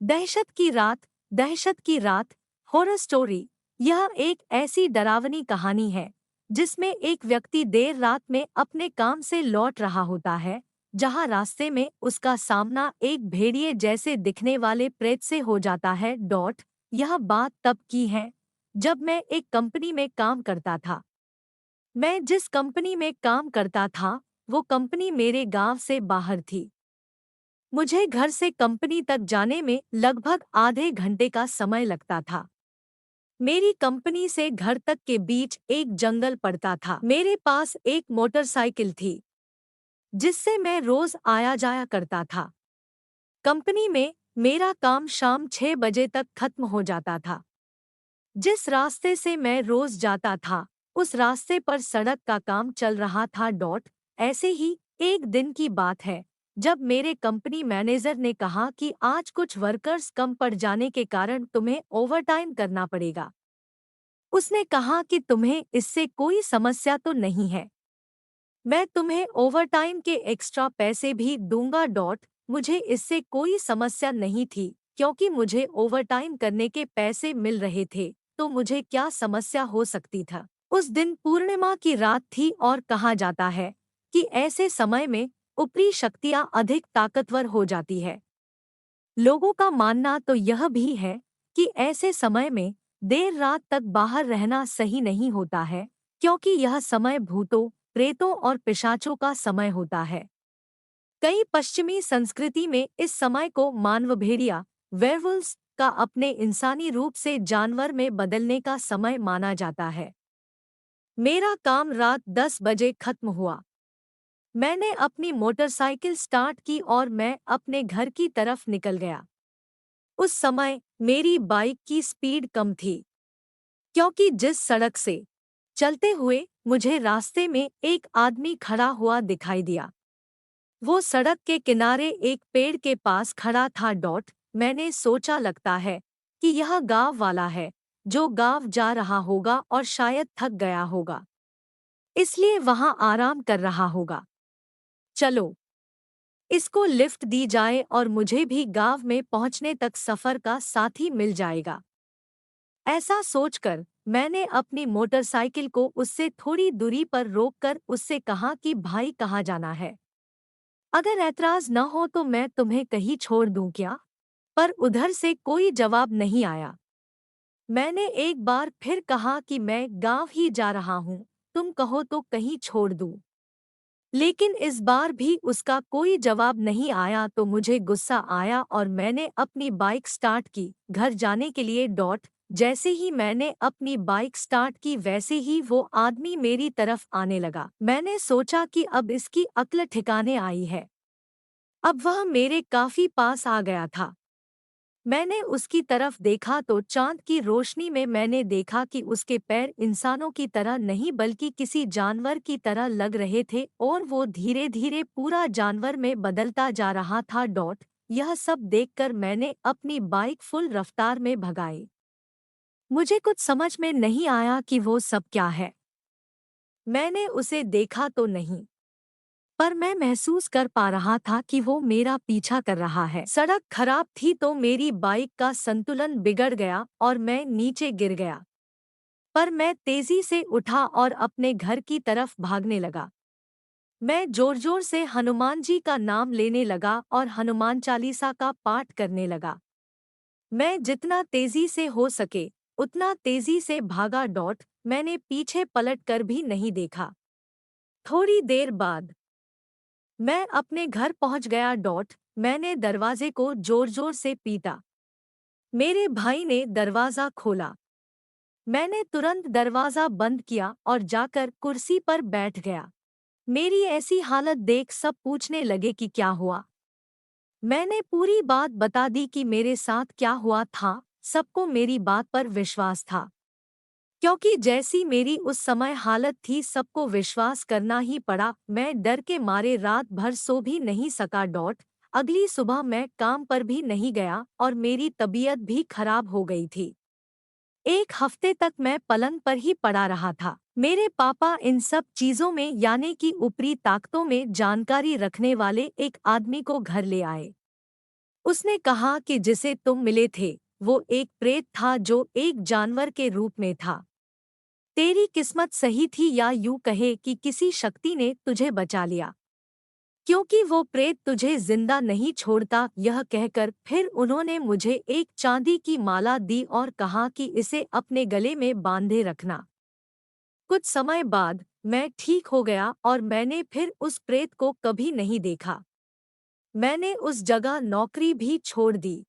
दहशत की रात। दहशत की रात हॉरर स्टोरी। यह एक ऐसी डरावनी कहानी है जिसमें एक व्यक्ति देर रात में अपने काम से लौट रहा होता है, जहां रास्ते में उसका सामना एक भेड़िए जैसे दिखने वाले प्रेत से हो जाता है। यह बात तब की है जब मैं एक कंपनी में काम करता था। मैं जिस कंपनी में काम करता था वो कंपनी मेरे गांव से बाहर थी। मुझे घर से कंपनी तक जाने में लगभग आधे घंटे का समय लगता था। मेरी कंपनी से घर तक के बीच एक जंगल पड़ता था। मेरे पास एक मोटरसाइकिल थी जिससे मैं रोज आया जाया करता था। कंपनी में मेरा काम शाम 6 बजे तक खत्म हो जाता था। जिस रास्ते से मैं रोज जाता था उस रास्ते पर सड़क का काम चल रहा था। ऐसे ही एक दिन की बात है जब मेरे कंपनी मैनेजर ने कहा कि आज कुछ वर्कर्स कम पड़ जाने के कारण तुम्हें ओवरटाइम करना पड़ेगा। उसने कहा कि तुम्हें इससे कोई समस्या तो नहीं है, मैं तुम्हें ओवरटाइम के एक्स्ट्रा पैसे भी दूंगा। मुझे इससे कोई समस्या नहीं थी क्योंकि मुझे ओवरटाइम करने के पैसे मिल रहे थे, तो मुझे क्या समस्या हो सकती था। उस दिन पूर्णिमा की रात थी और कहा जाता है कि ऐसे समय में ऊपरी शक्तियां अधिक ताकतवर हो जाती है। लोगों का मानना तो यह भी है कि ऐसे समय में देर रात तक बाहर रहना सही नहीं होता है, क्योंकि यह समय भूतों, प्रेतों और पिशाचों का समय होता है। कई पश्चिमी संस्कृति में इस समय को मानव भेड़िया, वेयरवुल्व्स का अपने इंसानी रूप से जानवर में बदलने का समय माना जाता है। मेरा काम रात 10 बजे खत्म हुआ। मैंने अपनी मोटरसाइकिल स्टार्ट की और मैं अपने घर की तरफ निकल गया। उस समय मेरी बाइक की स्पीड कम थी, क्योंकि जिस सड़क से चलते हुए मुझे रास्ते में एक आदमी खड़ा हुआ दिखाई दिया। वो सड़क के किनारे एक पेड़ के पास खड़ा था। मैंने सोचा लगता है कि यह गांव वाला है जो गांव जा रहा होगा और शायद थक गया होगा, इसलिए वहां आराम कर रहा होगा। चलो इसको लिफ्ट दी जाए और मुझे भी गांव में पहुंचने तक सफर का साथी मिल जाएगा। ऐसा सोचकर मैंने अपनी मोटरसाइकिल को उससे थोड़ी दूरी पर रोककर उससे कहा कि भाई कहाँ जाना है? अगर ऐतराज न हो तो मैं तुम्हें कहीं छोड़ दूं क्या? पर उधर से कोई जवाब नहीं आया। मैंने एक बार फिर कहा कि मैं गांव ही जा रहा हूं, तुम कहो तो कहीं छोड़ दूं। लेकिन इस बार भी उसका कोई जवाब नहीं आया, तो मुझे गुस्सा आया और मैंने अपनी बाइक स्टार्ट की घर जाने के लिए। जैसे ही मैंने अपनी बाइक स्टार्ट की वैसे ही वो आदमी मेरी तरफ आने लगा। मैंने सोचा कि अब इसकी अक्ल ठिकाने आई है। अब वह मेरे काफी पास आ गया था। मैंने उसकी तरफ देखा तो चांद की रोशनी में मैंने देखा कि उसके पैर इंसानों की तरह नहीं बल्कि किसी जानवर की तरह लग रहे थे और वो धीरे धीरे पूरा जानवर में बदलता जा रहा था। यह सब देखकर मैंने अपनी बाइक फुल रफ्तार में भगाई। मुझे कुछ समझ में नहीं आया कि वो सब क्या है। मैंने उसे देखा तो नहीं, पर मैं महसूस कर पा रहा था कि वो मेरा पीछा कर रहा है। सड़क खराब थी तो मेरी बाइक का संतुलन बिगड़ गया और मैं नीचे गिर गया। पर मैं तेजी से उठा और अपने घर की तरफ भागने लगा। मैं जोर जोर से हनुमान जी का नाम लेने लगा और हनुमान चालीसा का पाठ करने लगा। मैं जितना तेजी से हो सके उतना तेजी से भागा। मैंने पीछे पलट कर भी नहीं देखा। थोड़ी देर बाद मैं अपने घर पहुंच गया। मैंने दरवाजे को जोर जोर से पीटा। मेरे भाई ने दरवाजा खोला। मैंने तुरंत दरवाजा बंद किया और जाकर कुर्सी पर बैठ गया। मेरी ऐसी हालत देख सब पूछने लगे कि क्या हुआ। मैंने पूरी बात बता दी कि मेरे साथ क्या हुआ था। सबको मेरी बात पर विश्वास था, क्योंकि जैसी मेरी उस समय हालत थी सबको विश्वास करना ही पड़ा। मैं डर के मारे रात भर सो भी नहीं सका। अगली सुबह मैं काम पर भी नहीं गया और मेरी तबीयत भी खराब हो गई थी। एक हफ्ते तक मैं पलंग पर ही पड़ा रहा था। मेरे पापा इन सब चीजों में यानी कि ऊपरी ताकतों में जानकारी रखने वाले एक आदमी को घर ले आए। उसने कहा कि जिसे तुम मिले थे वो एक प्रेत था जो एक जानवर के रूप में था। तेरी किस्मत सही थी, या यूं कहे कि किसी शक्ति ने तुझे बचा लिया, क्योंकि वो प्रेत तुझे जिंदा नहीं छोड़ता। यह कहकर फिर उन्होंने मुझे एक चांदी की माला दी और कहा कि इसे अपने गले में बांधे रखना। कुछ समय बाद मैं ठीक हो गया और मैंने फिर उस प्रेत को कभी नहीं देखा। मैंने उस जगह नौकरी भी छोड़ दी।